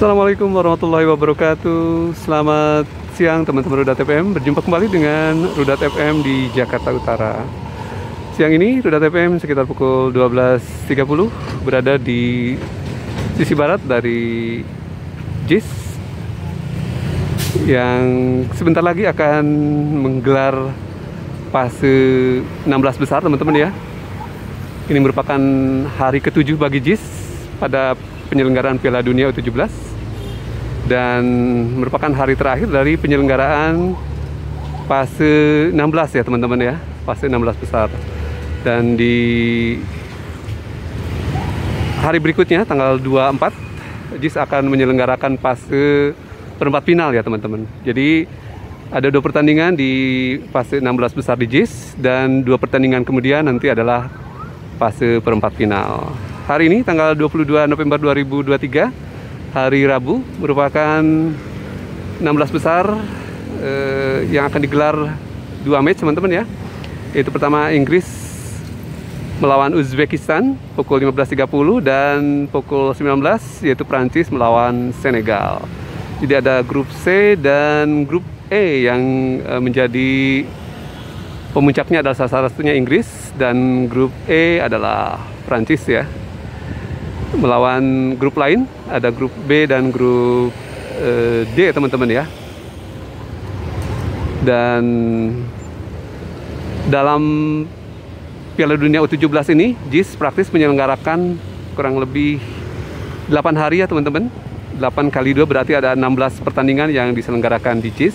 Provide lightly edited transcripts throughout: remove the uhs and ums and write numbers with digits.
Assalamualaikum warahmatullahi wabarakatuh. Selamat siang teman-teman Rudat FM. Berjumpa kembali dengan Rudat FM di Jakarta Utara. Siang ini Rudat FM sekitar pukul 12.30 berada di sisi barat dari JIS yang sebentar lagi akan menggelar fase 16 besar teman-teman ya. Ini merupakan hari ke-7 bagi JIS pada penyelenggaraan Piala Dunia U17 dan merupakan hari terakhir dari penyelenggaraan fase 16 ya teman-teman ya, fase 16 besar. Dan di hari berikutnya tanggal 24 JIS akan menyelenggarakan fase perempat final ya teman-teman. Jadi ada 2 pertandingan di fase 16 besar di JIS dan 2 pertandingan kemudian nanti adalah fase perempat final. Hari ini tanggal 22 November 2023, hari Rabu, merupakan 16 besar yang akan digelar 2 match teman-teman ya. Yaitu pertama Inggris melawan Uzbekistan pukul 15.30 dan pukul 19 yaitu Prancis melawan Senegal. Jadi ada grup C dan grup E yang menjadi pemuncaknya adalah salah satunya Inggris dan grup E adalah Prancis ya. Melawan grup lain ada grup B dan grup D teman-teman ya. Dan dalam Piala Dunia U17 ini JIS praktis menyelenggarakan kurang lebih 8 hari ya teman-teman. 8 kali 2 berarti ada 16 pertandingan yang diselenggarakan di JIS.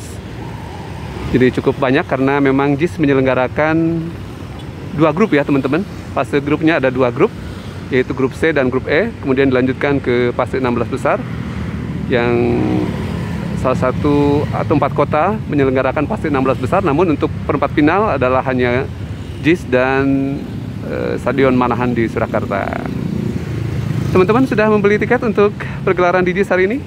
Jadi cukup banyak karena memang JIS menyelenggarakan 2 grup ya teman-teman. Fase grupnya ada 2 grup, yaitu grup C dan grup E, kemudian dilanjutkan ke fase 16 besar yang salah satu atau 4 kota menyelenggarakan fase 16 besar, namun untuk perempat final adalah hanya JIS dan Stadion Manahan di Surakarta. Teman-teman sudah membeli tiket untuk pergelaran di JIS hari ini?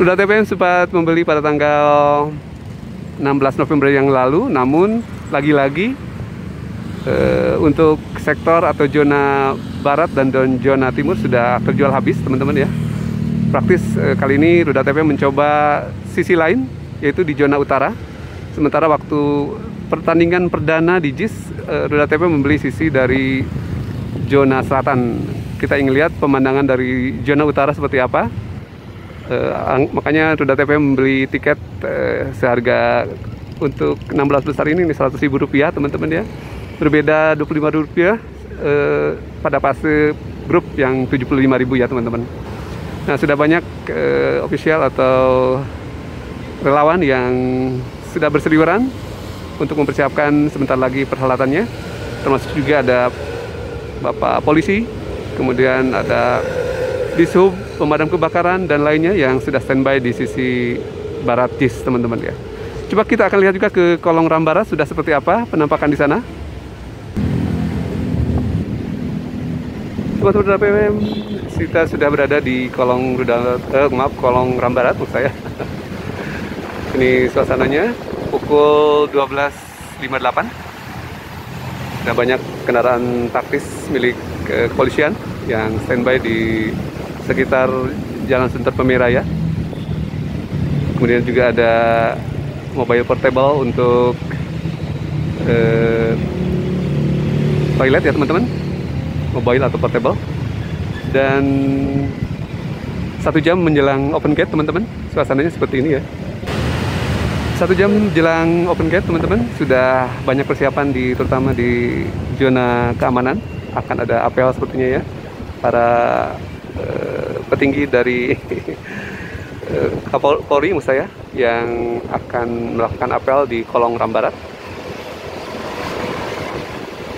Rudat FM sempat membeli pada tanggal 16 November yang lalu, namun lagi-lagi untuk sektor atau zona barat dan zona timur sudah terjual habis teman-teman ya. Praktis kali ini Rudat FM mencoba sisi lain, yaitu di zona utara. Sementara waktu pertandingan perdana di JIS, Rudat FM membeli sisi dari zona selatan. Kita ingin lihat pemandangan dari zona utara seperti apa. Makanya Rudat FM membeli tiket seharga untuk 16 besar ini Rp100.000 teman-teman ya. Berbeda Rp25.000 pada fase grup yang Rp75.000 ya teman-teman. Nah, sudah banyak official atau relawan yang sudah berseliweran untuk mempersiapkan sebentar lagi perhelatannya. Termasuk juga ada Bapak Polisi, kemudian ada Dishub, pemadam kebakaran dan lainnya yang sudah standby di sisi barat JIS teman-teman ya. Coba kita akan lihat juga ke kolong ram barat sudah seperti apa penampakan di sana. Teman-teman Rudat FM, kita sudah berada di kolong kolong ram barat maksud saya. Ini suasananya pukul 12.58. Ada banyak kendaraan taktis milik kepolisian yang standby di sekitar Jalan Sunter Pemiraya. Kemudian juga ada mobile portable untuk toilet ya teman-teman, mobile atau portable. Dan 1 jam menjelang open gate teman-teman, suasananya seperti ini ya. 1 jam jelang open gate teman-teman, sudah banyak persiapan terutama di zona keamanan. Akan ada apel sepertinya ya, para petinggi dari Kapolri maksud saya yang akan melakukan apel di kolong ram barat.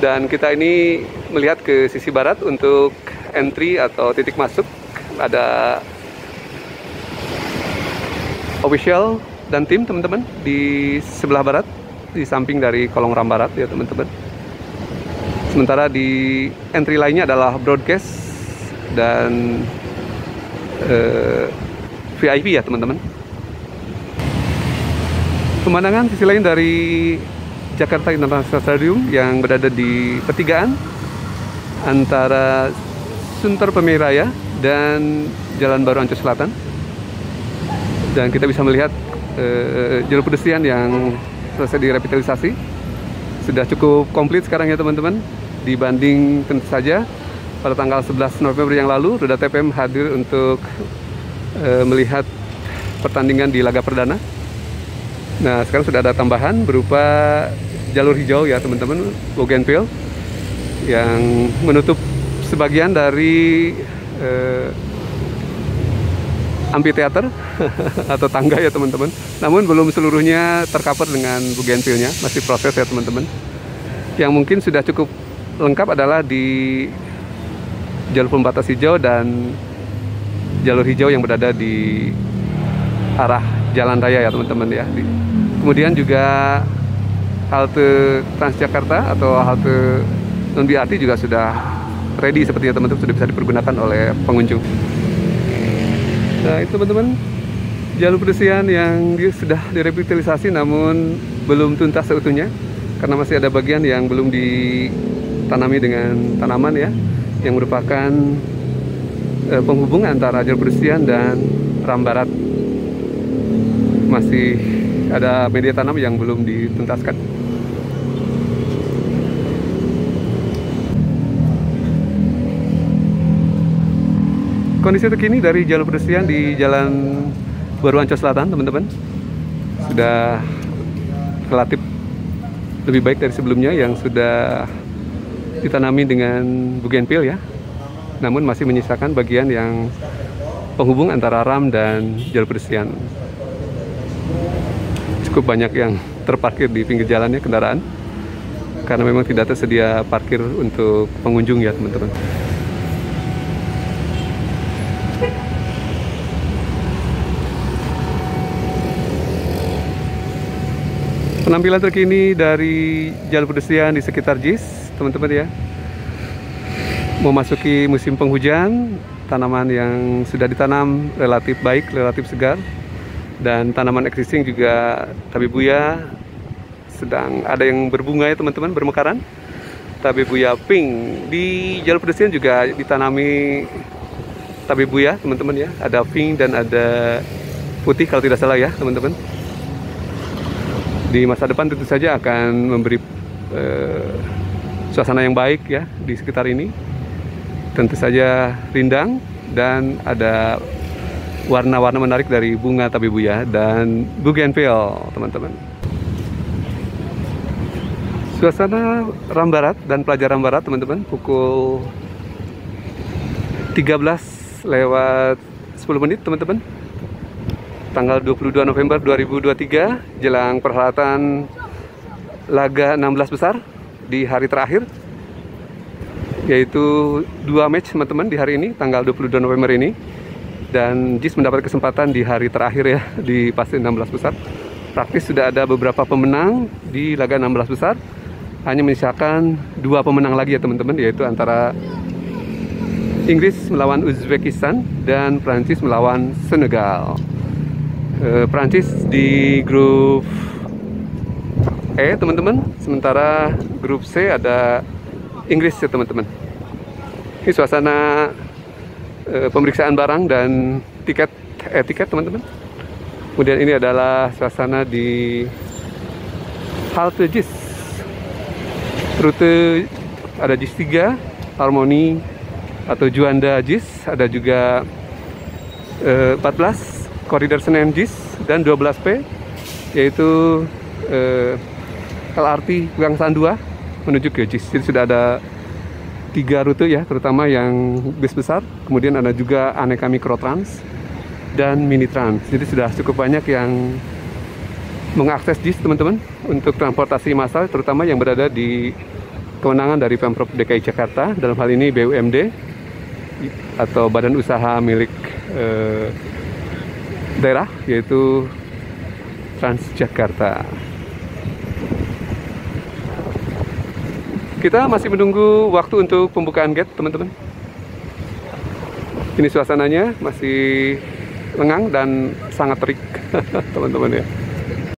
Dan kita ini melihat ke sisi barat untuk entry atau titik masuk. Ada official dan tim teman-teman di sebelah barat, di samping dari kolong ram barat ya teman-teman. Sementara di entry lainnya adalah broadcast dan VIP ya teman-teman. Pemandangan sisi lain dari Jakarta International Stadium yang berada di pertigaan antara Sunter Pemiraya dan Jalan Baru Ancol Selatan. Dan kita bisa melihat jalur pedestrian yang selesai direvitalisasi. Sudah cukup komplit sekarang ya teman-teman, dibanding tentu saja pada tanggal 11 November yang lalu. Roda TPM hadir untuk melihat pertandingan di laga perdana. Nah, sekarang sudah ada tambahan berupa jalur hijau ya teman-teman, bougainville, yang menutup sebagian dari amphitheater atau tangga ya teman-teman. Namun belum seluruhnya tercover dengan bougainville-nya, masih proses ya teman-teman. Yang mungkin sudah cukup lengkap adalah di jalur pembatas hijau dan jalur hijau yang berada di arah jalan raya ya teman-teman ya. Kemudian juga halte Transjakarta atau halte non BRT juga sudah ready sepertinya teman-teman, sudah bisa dipergunakan oleh pengunjung. Nah, itu teman-teman, jalur pedestrian yang sudah direvitalisasi namun belum tuntas seutuhnya karena masih ada bagian yang belum ditanami dengan tanaman ya, yang merupakan penghubung antara jalur pedestrian dan ram barat. Masih ada media tanam yang belum dituntaskan. Kondisi terkini dari jalur pedestrian di Jalan Baru Ancol Selatan, teman-teman, sudah relatif lebih baik dari sebelumnya yang sudah ditanami dengan bougainville ya. Namun masih menyisakan bagian yang penghubung antara ram dan jalur pedestrian. Cukup banyak yang terparkir di pinggir jalannya kendaraan karena memang tidak tersedia parkir untuk pengunjung ya teman-teman. Penampilan terkini dari jalur pedestrian di sekitar JIS, teman-teman ya. Memasuki musim penghujan, tanaman yang sudah ditanam relatif baik, relatif segar. Dan tanaman existing juga tabebuya sedang ada yang berbunga ya teman-teman, bermekaran. Tabebuya pink. Di jalur pedestrian juga ditanami tabebuya teman-teman ya. Ada pink dan ada putih kalau tidak salah ya teman-teman. Di masa depan tentu saja akan memberi suasana yang baik ya di sekitar ini. Tentu saja rindang dan ada warna-warna menarik dari bunga tabebuya dan bougainville, teman-teman. Suasana ram barat dan pelajar ram barat, teman-teman, pukul 13 lewat 10 menit, teman-teman. Tanggal 22 November 2023, jelang perhelatan laga 16 besar di hari terakhir, yaitu 2 match teman-teman di hari ini, tanggal 22 November ini. Dan JIS mendapat kesempatan di hari terakhir ya, di fase 16 besar. Praktis sudah ada beberapa pemenang di laga 16 besar. Hanya menyisakan 2 pemenang lagi ya teman-teman, yaitu antara Inggris melawan Uzbekistan dan Prancis melawan Senegal. Prancis di grup E teman-teman, sementara grup C ada Inggris ya teman-teman. Ini suasana pemeriksaan barang dan tiket teman-teman. Kemudian ini adalah suasana di halte JIS. Rute ada JIS 3, Harmoni atau Juanda JIS, ada juga 14 Koridor Senen JIS dan 12P yaitu LRT Gangsan 2 menuju ke JIS. Jadi sudah ada 3 rute ya, terutama yang bis besar, kemudian ada juga aneka mikrotrans dan mini trans. Jadi sudah cukup banyak yang mengakses JIS teman-teman untuk transportasi massal, terutama yang berada di kewenangan dari Pemprov DKI Jakarta, dalam hal ini BUMD atau badan usaha milik daerah, yaitu Transjakarta. Kita masih menunggu waktu untuk pembukaan gate teman-teman. Ini suasananya masih lengang dan sangat terik teman-teman ya.